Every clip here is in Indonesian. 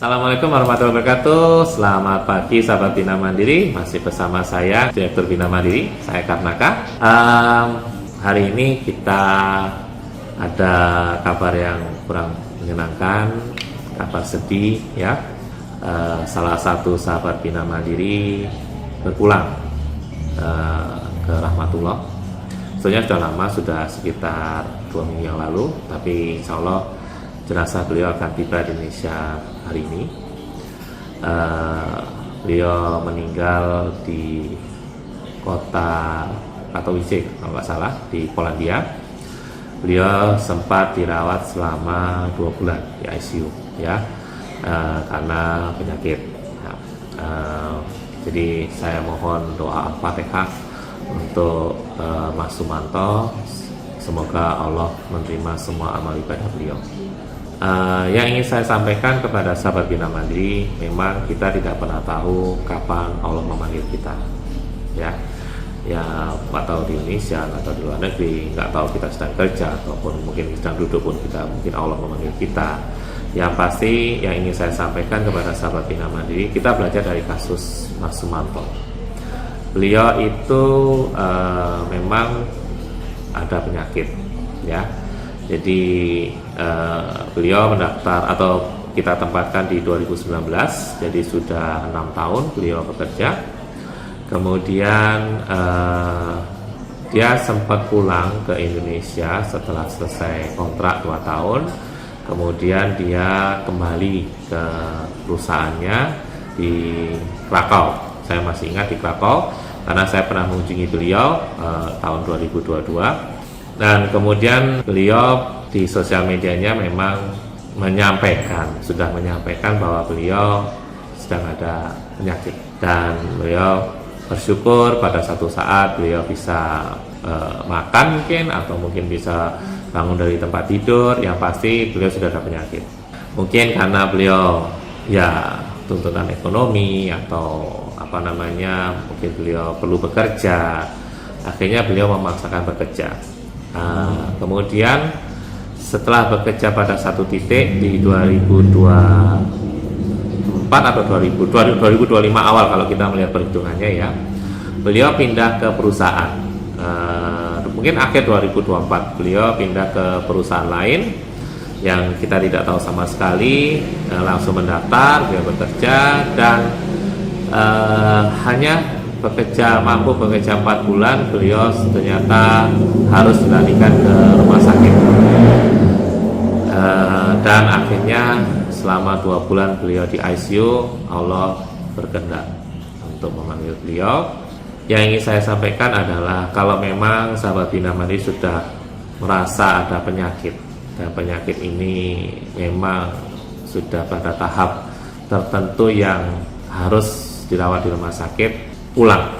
Assalamualaikum warahmatullahi wabarakatuh. Selamat pagi sahabat Bina Mandiri. Masih bersama saya Direktur Bina Mandiri, saya Karnaka. Hari ini kita ada kabar yang kurang menyenangkan, kabar sedih ya. Salah satu sahabat Bina Mandiri berpulang ke rahmatullah. Sebenarnya sudah lama, sudah sekitar 2 minggu yang lalu, tapi insya Allah jenazah beliau akan tiba di Indonesia hari ini. Beliau meninggal di kota Katowice kalau nggak salah, di Polandia. Beliau sempat dirawat selama 2 bulan di ICU ya, karena penyakit. Jadi saya mohon doa Al-Fatihah untuk Mas Sumanto. Semoga Allah menerima semua amal ibadah beliau. Yang ingin saya sampaikan kepada sahabat Bina Mandiri, memang kita tidak pernah tahu kapan Allah memanggil kita ya, atau di Indonesia atau di luar negeri, nggak tahu kita sedang kerja ataupun mungkin sedang duduk pun kita, mungkin Allah memanggil kita. Yang pasti yang ingin saya sampaikan kepada sahabat Bina Mandiri, kita belajar dari kasus Mas Sumanto. Beliau itu memang ada penyakit ya. Jadi beliau mendaftar atau kita tempatkan di 2019, jadi sudah 6 tahun beliau bekerja. Kemudian dia sempat pulang ke Indonesia setelah selesai kontrak 2 tahun. Kemudian dia kembali ke perusahaannya di Krakow. Saya masih ingat di Krakow karena saya pernah mengunjungi beliau tahun 2022. Dan kemudian beliau di sosial medianya memang sudah menyampaikan bahwa beliau sedang ada penyakit. Dan beliau bersyukur pada satu saat beliau bisa makan mungkin, atau mungkin bisa bangun dari tempat tidur. Yang pasti beliau sudah ada penyakit. Mungkin karena beliau ya tuntutan ekonomi atau mungkin beliau perlu bekerja, akhirnya beliau memaksakan bekerja. Kemudian setelah bekerja pada satu titik di 2024 atau 2025 awal kalau kita melihat perhitungannya ya, beliau pindah ke perusahaan. Mungkin akhir 2024 beliau pindah ke perusahaan lain yang kita tidak tahu sama sekali. Langsung mendaftar, beliau bekerja dan hanya mampu bekerja 4 bulan, beliau ternyata harus dilarikan ke rumah sakit. Dan akhirnya selama 2 bulan beliau di ICU, Allah berkehendak untuk memanggil beliau. Yang ingin saya sampaikan adalah kalau memang sahabat Bina Mandiri sudah merasa ada penyakit, dan penyakit ini memang sudah pada tahap tertentu yang harus dirawat di rumah sakit, pulang.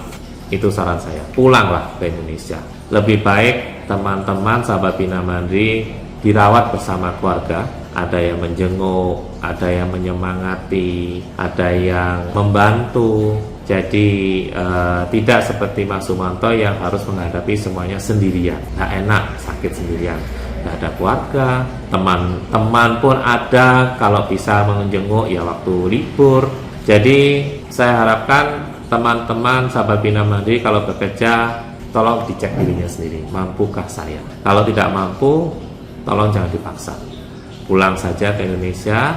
Itu saran saya, pulanglah ke Indonesia. Lebih baik teman-teman sahabat Bina Mandiri dirawat bersama keluarga. Ada yang menjenguk, ada yang menyemangati, ada yang membantu. Jadi tidak seperti Mas Sumanto yang harus menghadapi semuanya sendirian. Nggak enak sakit sendirian, nggak ada keluarga. Teman-teman pun ada, kalau bisa menjenguk ya waktu libur. Jadi saya harapkan teman-teman sahabat Bina Mandiri kalau bekerja, tolong dicek dirinya sendiri, mampukah saya? Kalau tidak mampu, tolong jangan dipaksa. Pulang saja ke Indonesia,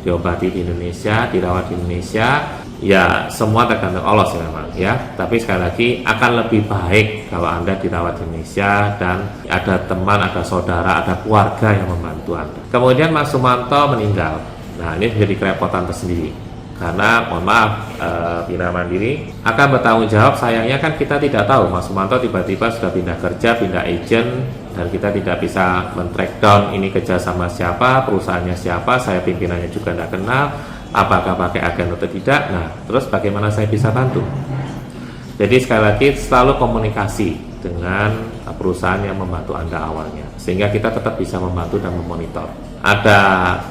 diobati di Indonesia, dirawat di Indonesia. Ya semua tergantung Allah sih memang ya. Tapi sekali lagi akan lebih baik kalau Anda dirawat di Indonesia dan ada teman, ada saudara, ada keluarga yang membantu Anda. Kemudian Mas Sumanto meninggal. Nah ini menjadi kerepotan tersendiri. Karena mohon maaf, Bina Mandiri akan bertanggung jawab. Sayangnya kan kita tidak tahu Mas Sumanto tiba-tiba sudah pindah kerja, pindah agent, dan kita tidak bisa men-track down ini kerja sama siapa, perusahaannya siapa, saya pimpinannya juga tidak kenal, apakah pakai agen atau tidak. Nah terus bagaimana saya bisa bantu? Jadi sekali lagi selalu komunikasi dengan perusahaan yang membantu Anda awalnya, sehingga kita tetap bisa membantu dan memonitor. Ada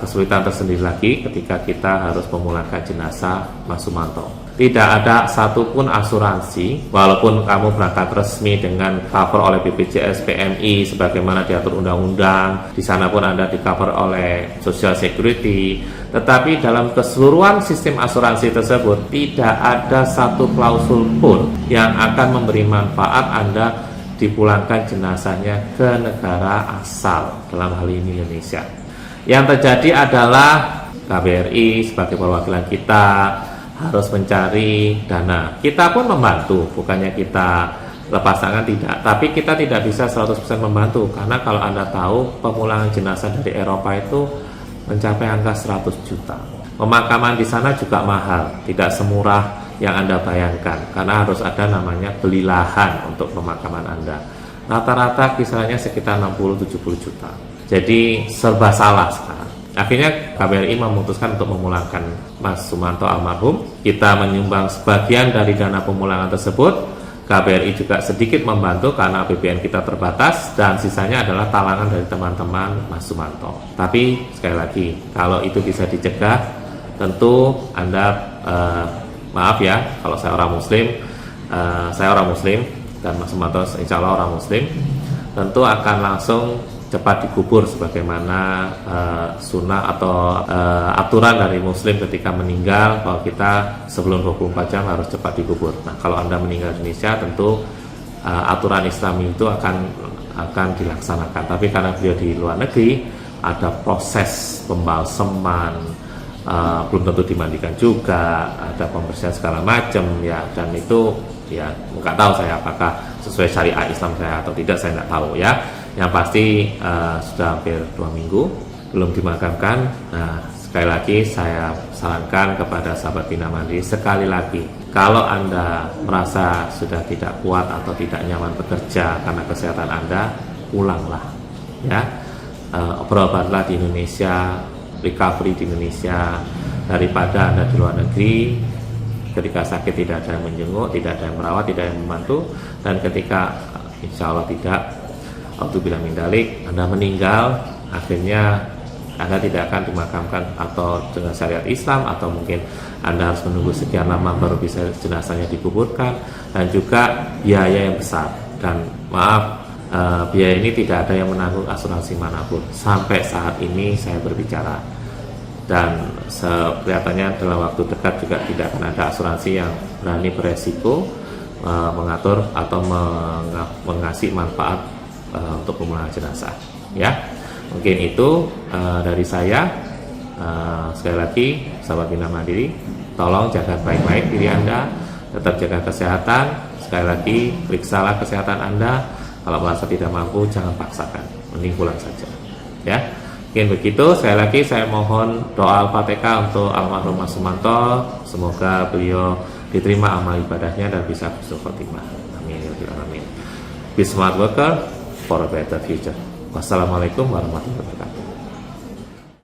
kesulitan tersendiri lagi ketika kita harus memulangkan jenazah Mas Sumanto. Tidak ada satupun asuransi, walaupun kamu berangkat resmi dengan cover oleh BPJS, PMI, sebagaimana diatur undang-undang, di sana pun Anda di cover oleh Social Security, tetapi dalam keseluruhan sistem asuransi tersebut tidak ada satu klausul pun yang akan memberi manfaat Anda dipulangkan jenazahnya ke negara asal, dalam hal ini Indonesia. Yang terjadi adalah KBRI sebagai perwakilan kita harus mencari dana. Kita pun membantu, bukannya kita lepas tangan, tidak. Tapi kita tidak bisa 100% membantu, karena kalau Anda tahu pemulangan jenazah dari Eropa itu mencapai angka 100 juta. Pemakaman di sana juga mahal, tidak semurah yang Anda bayangkan, karena harus ada namanya beli lahan untuk pemakaman Anda. Rata-rata kisarannya sekitar 60-70 juta. Jadi serba salah sekarang. Akhirnya KBRI memutuskan untuk memulangkan Mas Sumanto almarhum. Kita menyumbang sebagian dari dana pemulangan tersebut. KBRI juga sedikit membantu karena APBN kita terbatas, dan sisanya adalah talangan dari teman-teman Mas Sumanto. Tapi sekali lagi, kalau itu bisa dicegah, tentu Anda maaf ya, kalau saya orang Muslim dan Mas Sumanto insya Allah orang Muslim, tentu akan langsung cepat dikubur sebagaimana sunnah atau aturan dari Muslim ketika meninggal, bahwa kita sebelum 24 jam harus cepat dikubur. Nah, kalau Anda meninggal di Indonesia, tentu aturan Islam itu akan dilaksanakan. Tapi karena beliau di luar negeri, ada proses pembalseman, belum tentu dimandikan juga, ada pembersihan segala macam ya, dan itu ya nggak tahu saya apakah sesuai syariat Islam saya atau tidak, saya nggak tahu ya. Yang pasti sudah hampir 2 minggu belum dimakamkan. Nah, sekali lagi saya sarankan kepada sahabat Bina Mandiri, sekali lagi, kalau Anda merasa sudah tidak kuat atau tidak nyaman bekerja karena kesehatan Anda, pulanglah ya. Berobatlah di Indonesia, recovery di Indonesia, daripada Anda di luar negeri. Ketika sakit tidak ada yang menjenguk, tidak ada yang merawat, tidak ada yang membantu, dan ketika insya Allah tidak, Auzubillah min dzalik, Anda meninggal, akhirnya Anda tidak akan dimakamkan atau dengan syariat Islam, atau mungkin Anda harus menunggu sekian lama baru bisa jenazahnya dikuburkan, dan juga biaya yang besar. Dan maaf, biaya ini tidak ada yang menanggung asuransi manapun sampai saat ini saya berbicara, dan kelihatannya dalam waktu dekat juga tidak akan ada asuransi yang berani beresiko mengatur atau mengasih manfaat untuk pemulangan jenazah ya. Mungkin itu dari saya. Sekali lagi sahabat Bina Mandiri, tolong jaga baik-baik diri Anda, tetap jaga kesehatan. Sekali lagi, periksalah kesehatan Anda. Kalau merasa tidak mampu, jangan paksakan, mending pulang saja ya. Mungkin begitu. Sekali lagi saya mohon doa Al-Fatihah untuk almarhum Mas Sumanto, semoga beliau diterima amal ibadahnya dan bisa husnul khotimah. Amin ya rabbal alamin. Be smart worker for a better future. Wassalamualaikum warahmatullahi wabarakatuh.